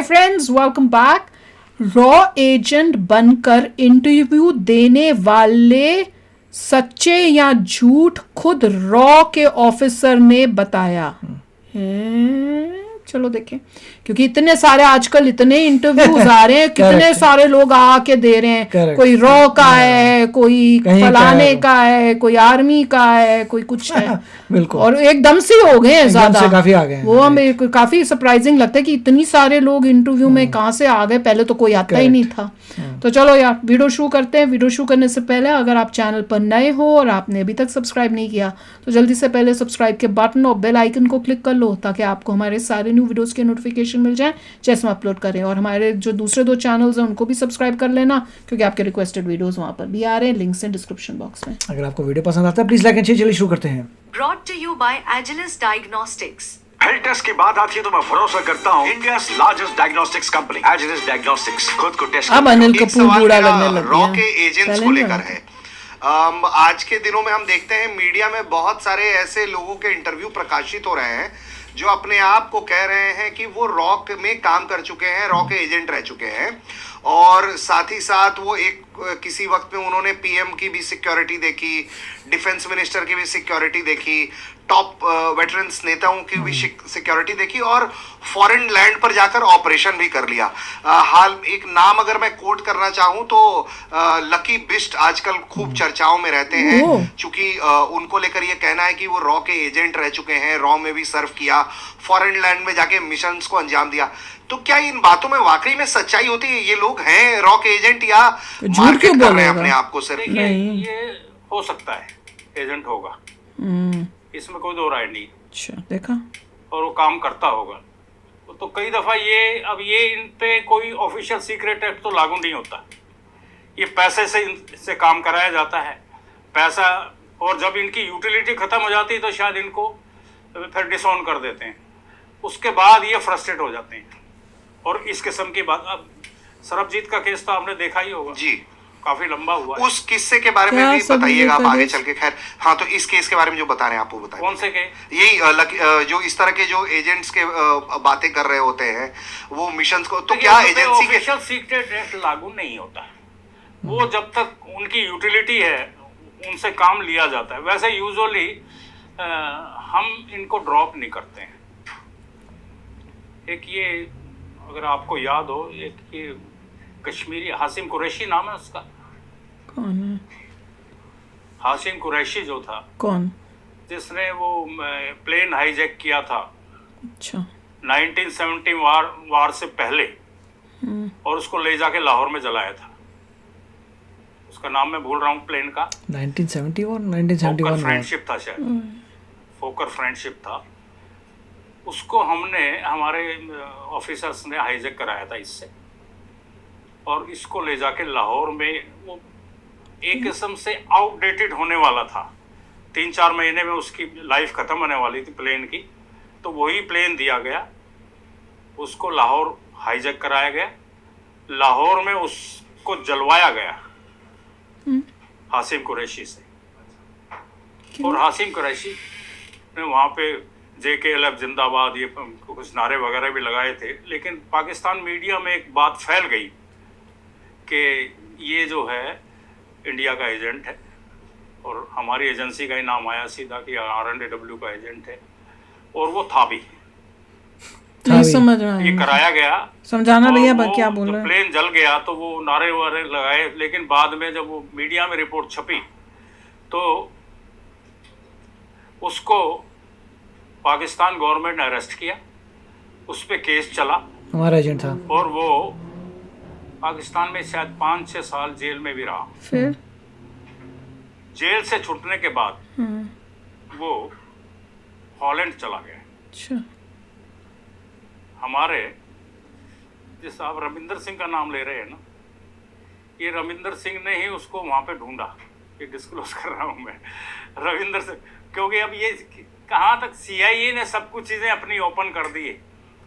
Hi friends, welcome back. Raw agent बनकर interview देने वाले सच्चे या झूठ, खुद रॉ के ऑफिसर ने बताया। चलो देखें, क्योंकि इतने सारे आजकल इतने इंटरव्यूज आ रहे हैं, कितने सारे लोग आके दे रहे हैं। कोई रॉ का है, कोई फलाने का है, कोई आर्मी का है, कोई कुछ है। बिल्कुल। और एकदम से हो गए हैं ज्यादा, काफी आ गए हैं। वो हमें काफी सरप्राइजिंग लगता है कि इतनी सारे लोग इंटरव्यू में कहाँ से आ गए, पहले तो कोई आता ही नहीं था। तो चलो यार वीडियो शुरू करते हैं। वीडियो शुरू करने से पहले अगर आप चैनल पर नए हो और आपने अभी तक सब्सक्राइब नहीं किया तो जल्दी से पहले सब्सक्राइब के बटन और बेल आइकन को क्लिक कर लो, ताकि आपको हमारे सारे न्यू वीडियोस के नोटिफिकेशन मिल जाए जैसे हम अपलोड करें। और हमारे जो दूसरे 2 चैनल्स हैं उनको भी सब्सक्राइब कर लेना, क्योंकि आपके रिक्वेस्टेड वीडियोस वहाँ पर भी आ रहे हैं, लिंक्स हैं डिस्क्रिप्शन बॉक्स में। अगर आपको वीडियो पसंद आता है प्लीज लाइक एंड शेयर। चलिए शुरू करते हैं। Brought to you by Agilus Diagnostics. Health test की बात आती है तो मैं भरोसा करता हूँ India largest diagnostics company Agilus Diagnostics खुद को टेस्ट। अब अनिल कपूर बूढ़ा लगने लग रॉ गया। के एजेंट्स पहले को नहीं लेकर है। आज के दिनों में हम देखते हैं मीडिया में बहुत सारे ऐसे लोगों के इंटरव्यू प्रकाशित हो रहे हैं जो अपने आप को कह रहे हैं कि वो रॉ में काम कर चुके हैं, रॉ के एजेंट रह चुके हैं। और साथ ही साथ वो एक किसी वक्त में उन्होंने पीएम की भी सिक्योरिटी देखी, डिफेंस मिनिस्टर की भी सिक्योरिटी देखी, टॉप वेटरन्स नेताओं की भी सिक्योरिटी देखी और फॉरेन लैंड पर जाकर ऑपरेशन भी कर लिया। हाल एक नाम अगर मैं कोट करना चाहूं तो लकी बिस्ट आजकल खूब चर्चाओं में रहते हैं, क्योंकि उनको लेकर ये कहना है कि वो रॉ के एजेंट रह चुके हैं, रॉ में भी सर्व किया, फॉरेन लैंड में जाके मिशंस को अंजाम दिया। तो क्या इन बातों में वाकई में सच्चाई होती है? ये लोग हैं रॉ के एजेंट या मार्केट कर रहे हैं अपने आप को सिर्फ? ये हो सकता है एजेंट होगा, इसमें कोई दो राय नहीं। अच्छा, देखा। और वो काम करता होगा तो कई दफा ये इन पे कोई ऑफिशियल सीक्रेट एक्ट तो लागू नहीं होता। ये पैसे से इनसे काम कराया जाता है, पैसा, और जब इनकी यूटिलिटी खत्म हो जाती है तो शायद इनको फिर डिसऑन कर देते हैं। उसके बाद ये फ्रस्ट्रेट हो जाते हैं। और इस किस्म की बात, अब सरबजीत का केस तो आपने देखा ही होगा जी, काफी लंबा हुआ है। उस किस्से के बारे में भी बताइएगा आप आगे चल के। खैर हाँ, तो इस केस के बारे में जो बता रहे हैं आप वो बताइए। कौन से केस? यही जो इस तरह के जो एजेंट्स के बातें कर रहे होते हैं वो मिशंस को, तो क्या एजेंसी के ऑफिशियल सीक्रेट एक्ट लागू नहीं होता। वो जब तक उनकी यूटिलिटी है उनसे काम लिया जाता है। वैसे यूजुअली हम इनको ड्रॉप नहीं करते हैं। एक ये अगर आपको याद हो, एक ये कश्मीरी हासिम कुरैशी नाम है उसका। कौन है? हासिम कुरैशी जो था, कौन? जिसने वो प्लेन हाईजैक किया था। अच्छा। 1970 वार से पहले, और उसको ले जाके लाहौर में जलाया था। उसका नाम मैं भूल रहा हूँ प्लेन का। 1971 फ्रेंडशिप था शायद, फोकर फ्रेंडशिप था। उसको हमने, हमारे ऑफिसर्स ने हाईजैक कराया था इससे, और इसको ले जाके लाहौर में, वो एक किस्म से आउटडेटेड होने वाला था। 3-4 महीने में उसकी लाइफ ख़त्म होने वाली थी प्लेन की। तो वही प्लेन दिया गया, उसको लाहौर हाईजैक कराया गया, लाहौर में उसको जलवाया गया हासिम कुरैशी से। और हासिम कुरैशी ने वहाँ पे JKLF जिंदाबाद ये कुछ नारे वगैरह भी लगाए थे। लेकिन पाकिस्तान मीडिया में एक बात फैल गई कि ये जो है इंडिया का एजेंट है, और हमारी एजेंसी का ही नाम आया सीधा कि R&AW का एजेंट है, और वो था भी। नहीं समझ रहा है, ये कराया गया। समझाना भैया क्या बोल रहे हैं। प्लेन जल गया तो वो नारे वारे लगाए, लेकिन बाद में जब वो मीडिया में रिपोर्ट छपी तो उसको पाकिस्तान गवर्नमेंट ने अरेस्ट किया, उस पे केस चला, हमारा एजेंट था, और वो पाकिस्तान में शायद 5-6 साल जेल में भी रहा। फिर जेल से छूटने के बाद वो हॉलैंड चला गया। अच्छा। हमारे, जिस आप रविंदर सिंह का नाम ले रहे हैं ना, ये रविंदर सिंह ने ही उसको वहाँ पे ढूंढा। ये डिस्क्लोज कर रहा हूँ मैं, रविंदर सिंह, क्योंकि अब ये कहाँ तक CIA ने सब कुछ चीजें अपनी ओपन कर दी है,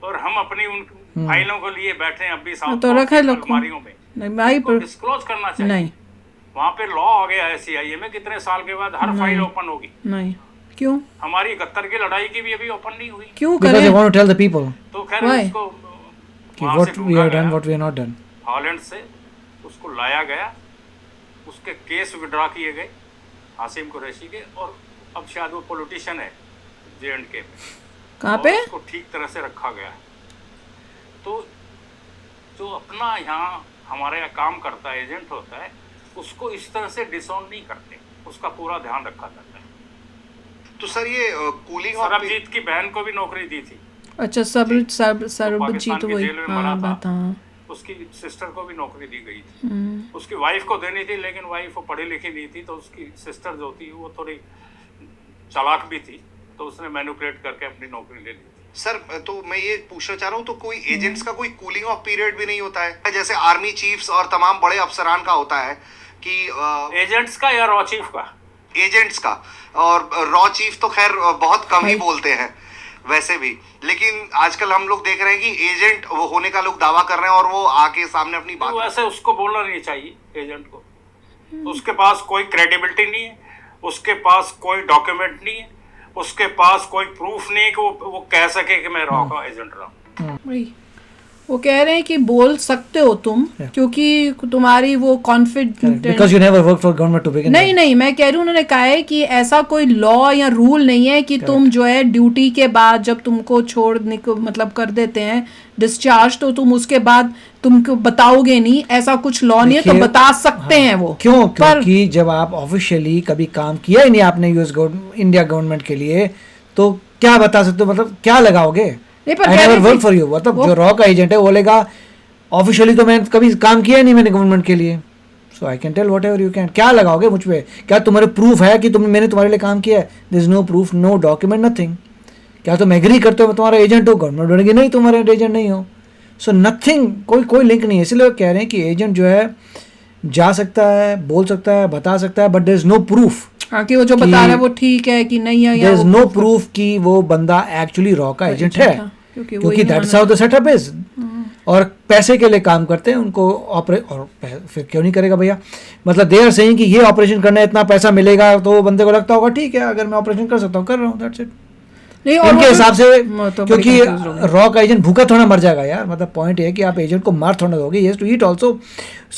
और हम अपनी उन फाइलों को लिए बैठे हैं अभी साथ तो रखा अलमारियों में। नहीं भाई, पर डिस्क्लोज करना चाहिए। नहीं, वहाँ पे लॉ आ गया है CIA में, कितने साल के बाद हर फाइल ओपन होगी। नहीं, क्यों? हमारी 71 की लड़ाई की भी अभी ओपन नहीं हुई। क्यों Because करें? they want to tell the people. तो खैर Why? उसको कि वहाँ व्हाट से वी ढूंढा हैव डन गया। What we have not done. Holland से उसको लाया गया, उसके केस विड्रॉ किए गए हासिम कुरैशी के, और अब शायद वो पॉलिटिशियन है J&K में, कहाँ और पे? उसको ठीक तरह से रखा गया है। तो जो अपना यहाँ हमारे यहाँ काम करता है, एजेंट होता है, उसको इस तरह से डिसऑन नहीं करते, उसका पूरा ध्यान रखा जाता है। तो सर ये कूलिंग ऑफ सरबजीत की बहन को भी नौकरी दी थी, अच्छा, सरबजीत पाकिस्तान की वही, जेल में हाँ मरा था। बात, हाँ। उसकी सिस्टर को भी नौकरी दी गई थी। उसकी वाइफ को देनी थी, लेकिन वाइफ वो पढ़ी लिखी नहीं थी, तो उसकी सिस्टर जो थी वो थोड़ी चालाक भी थी, तो उसने मैनिपुलेट करके अपनी नौकरी ले ली थी। सर तो मैं ये पूछना चाह रहा हूँ, तो कोई एजेंट्स का कोई कूलिंग ऑफ पीरियड भी नहीं होता है, जैसे आर्मी चीफ्स और तमाम बड़े अफसरान का होता है कि एजेंट्स का या रॉ चीफ का? एजेंट्स का, और रॉ चीफ तो खैर बहुत कम ही बोलते हैं वैसे भी, लेकिन आजकल हम लोग देख रहे हैं कि एजेंट वो होने का लोग दावा कर रहे हैं और वो आके सामने अपनी बात तो वैसे उसको बोलना नहीं चाहिए एजेंट को, उसके पास कोई क्रेडिबिलिटी नहीं है, उसके पास कोई डॉक्यूमेंट नहीं है, उसके पास कोई प्रूफ नहीं है कि वो कह सके कि मैं रॉ का एजेंट रहा। वही वो कह रहे हैं कि बोल सकते हो तुम, क्योंकि तुम्हारी वो confident, because you never work for government to begin. नहीं मैं कह रही हूँ, उन्होंने कहा है कि ऐसा कोई लॉ या रूल नहीं है कि तुम जो है ड्यूटी के बाद जब तुमको मतलब कर देते हैं डिस्चार्ज, तो तुम उसके बाद तुमको बताओगे नहीं, ऐसा कुछ लॉ नहीं है, तो बता सकते हैं वो। क्यों? क्योंकि जब आप ऑफिशियली कभी काम किया ही नहीं आपने यूएस इंडिया गवर्नमेंट के लिए, तो क्या बता सकते हो, मतलब क्या लगाओगे? I never work for you, मतलब जो रॉ का एजेंट है वो लेगा ऑफिशियली, तो मैंने कभी काम किया नहीं मैंने गवर्नमेंट के लिए, so I can tell whatever you can. क्या लगाओगे मुझ पे? क्या तुम्हारे प्रूफ है कि मैंने तुम्हारे लिए काम किया है? There is no proof, no document, nothing. क्या तुम एग्री करते हो मैं तुम्हारा एजेंट हो? गवर्नमेंट बोलेगी नहीं तुम्हारे एजेंट नहीं हो, सो नथिंग, कोई लिंक नहीं है। इसलिए कह रहे हैं कि एजेंट जो है जा सकता है, बोल सकता है, बता सकता है, but there is no proof कि वो जो बता रहा है वो ठीक है कि नहीं है, देयर इज नो प्रूफ कि वो बंदा एक्चुअली रॉ का एजेंट है, क्योंकि that's how the setup is. और पैसे के लिए काम करते हैं उनको और फिर क्यों नहीं करेगा भैया? मतलब दे आर सेइंग कि ये ऑपरेशन करना है, इतना पैसा मिलेगा, तो वो बंदे को लगता होगा ठीक है अगर मैं ऑपरेशन कर सकता हूँ कर रहा हूँ, दैट्स इट। नहीं, उनके हिसाब से, तो क्योंकि रॉ का एजेंट भूखा थोड़ा मर जाएगा यार। मतलब पॉइंट है कि आप एजेंट को मार थोड़ा दोगे, येस टू ईट ऑल्सो,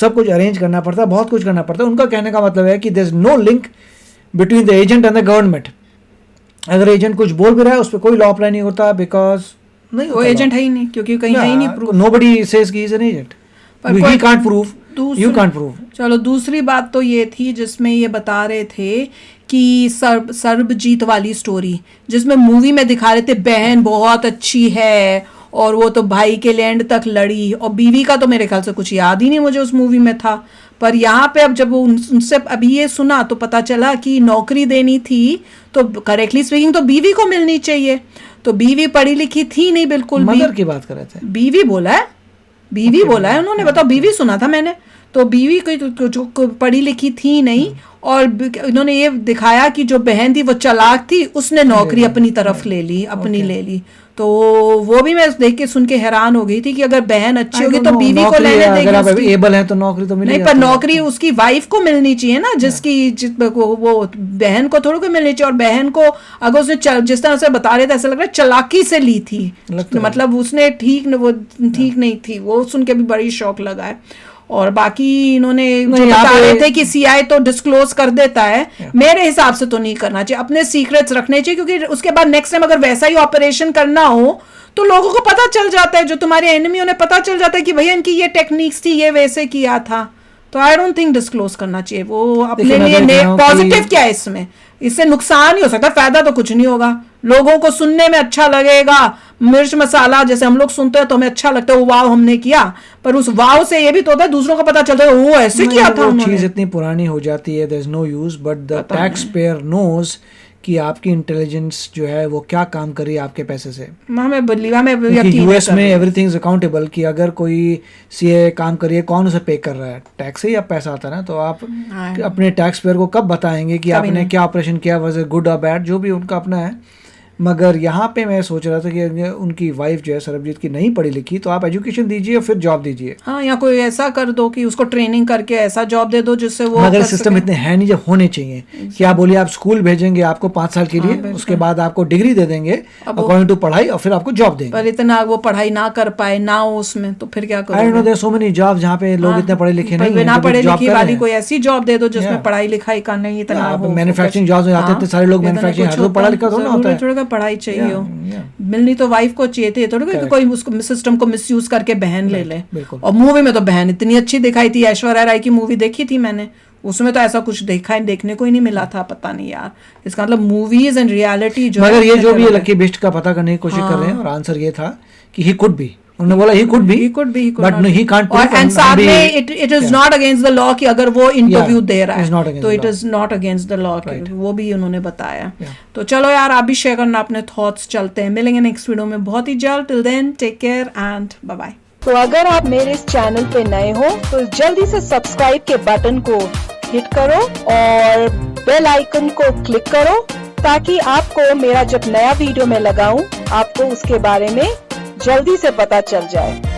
सब कुछ अरेंज करना पड़ता है, बहुत कुछ करना पड़ता है। उनका कहने का मतलब है कि there is no link between the agent and the government. अगर एजेंट कुछ बोल भी रहा है उस पर कोई लॉ अप्लाई नहीं होता, बिकॉज नहीं वो एजेंट है ही नहीं, क्योंकि कहीं है ही नहीं proof. Nobody says he is an agent, he can't prove, you can't prove. चलो दूसरी बात तो ये थी जिसमें ये बता रहे थे कि सर्बजीत वाली स्टोरी, जिसमें मूवी में दिखा रहे थे बहन बहुत अच्छी है और वो तो भाई के लिए एंड तक लड़ी, और बीवी का तो मेरे ख्याल से कुछ याद ही नहीं मुझे उस मूवी में था। पर यहाँ पे अब जब उनसे अभी ये सुना तो पता चला कि नौकरी देनी थी तो करेक्टली स्पीकिंग तो बीवी को मिलनी चाहिए, तो बीवी पढ़ी लिखी थी नहीं बिल्कुल भी। मदर की बात कर रहे थे, बीवी बोला है, बीवी बोला है उन्होंने, बताओ बीवी सुना था मैंने, तो बीवी कोई जो पढ़ी लिखी थी नहीं, और इन्होंने ये दिखाया कि जो बहन थी वो चालाक थी, उसने नौकरी अपनी तरफ ले ली, अपनी ले ली। तो वो भी मैं देख के सुन के हैरान हो गई थी कि अगर बहन अच्छी होगी तो बीवी को लेने देगी, अगर आप एबल हैं तो नौकरी तो मिलेगी। नहीं, पर नौकरी उसकी वाइफ को मिलनी चाहिए ना, वो बहन को थोड़ी को मिलनी चाहिए। और बहन को अगर उसने जिस तरह से बता रहे थे ऐसा लग रहा है चालाकी से ली थी, मतलब उसने ठीक नहीं थी, वो सुन के भी बड़ी शौक लगा है। और बाकी इन्होंने जो बता रहे थे कि सीआई तो डिस्क्लोज कर देता है, मेरे हिसाब से तो नहीं करना चाहिए, अपने सीक्रेट्स रखने चाहिए, क्योंकि उसके बाद नेक्स्ट टाइम अगर वैसा ही ऑपरेशन करना हो तो लोगों को पता चल जाता है, जो तुम्हारे एनिमी उन्हें पता चल जाता है कि भैया इनकी ये टेक्निक्स थी, ये वैसे किया था। तो आई डोंट थिंक डिस्क्लोज करना चाहिए, वो अपने लिए पॉजिटिव क्या है इसमें, इससे नुकसान ही हो सकता है, फायदा तो कुछ नहीं होगा। लोगों को सुनने में अच्छा लगेगा, मिर्च मसाला जैसे हम लोग सुनते हैं तो हमें अच्छा लगता है, वो वाव हमने किया, पर उस वाव से ये भी तो होता है दूसरों को पता चलता है वो ऐसे किया था उन्होंने। चीज इतनी पुरानी हो जाती है, there is no use, but the tax payer knows कि आपकी इंटेलिजेंस जो है वो क्या काम कर रही है आपके पैसे से। यूएस में एवरीथिंग इज अकाउंटेबल, कि अगर कोई सीए काम करिए कौन उसे पे कर रहा है, टैक्स से ही आप पैसा आता है ना, तो आप अपने टैक्स पेयर को कब बताएंगे कि आपने क्या ऑपरेशन किया, वाज इट गुड और बैड, जो भी उनका अपना है, मगर यहाँ पे मैं सोच रहा था कि उनकी वाइफ जो है सरबजीत की नहीं पढ़ी लिखी, तो आप एजुकेशन दीजिए और फिर जॉब दीजिए। हाँ, या कोई ऐसा कर दो कि उसको ट्रेनिंग करके ऐसा जॉब दे दो जिससे वो मगर सिस्टम इतने है नहीं, जब होने चाहिए कि आप बोलिए आप स्कूल भेजेंगे आपको 5 साल के लिए, उसके बाद आपको डिग्री दे देंगे अकॉर्डिंग टू पढ़ाई, और फिर आपको जॉब देंगे। पर इतना वो पढ़ाई ना कर पाए ना हो उसमें, तो फिर क्या करोगे? I know there so many jobs जहाँ पे लोग इतने पढ़े लिखे नहीं हैं, बिना पढ़े लिखे वाली कोई ऐसी जॉब दे दो जिसमें Yeah. पढ़ाई लिखाई का नहीं इतना हो। मैन्युफैक्चरिंग जॉब्स में जाते हैं सारे लोग, मैन्युफैक्चरिंग हर पढ़ा लिखा थोड़ा ना होता है, थोड़ा पढ़ाई चाहिए हो। मिलनी तो वाइफ को चाहिए थे, थोड़ा कि कोई उसको सिस्टम को मिसयूज करके बहन ले ले। और मूवी में तो बहन इतनी अच्छी दिखाई थी, ऐश्वर्या राय की मूवी देखी थी मैंने, उसमें तो ऐसा कुछ देखने को ही नहीं मिला था। पता नहीं यार, इसका मतलब मूवीज एंड रियलिटी जो, मगर ये जो भी लकी बेस्ट का पता करने की कोशिश कर रहे हैं, और आंसर ये था कि ही कुड बी, उन्होंने बोला he could be, but no, he can't prove, and साथ में it is not against the law कि अगर वो इंटरव्यू दे रहा है तो it is not against the law, वो भी उन्होंने बताया। तो चलो यार, आप भी शेयर करना अपने थॉट्स। चलते हैं, मिलेंगे नेक्स्ट वीडियो में बहुत ही जल्द। Till then take care and bye bye. तो अगर आप मेरे इस चैनल पे नए हो तो जल्दी से सब्सक्राइब के बटन को हिट करो और बेल आइकन को क्लिक करो, ताकि आपको मेरा जब नया वीडियो मैं लगाऊं आपको उसके बारे में जल्दी से पता चल जाए।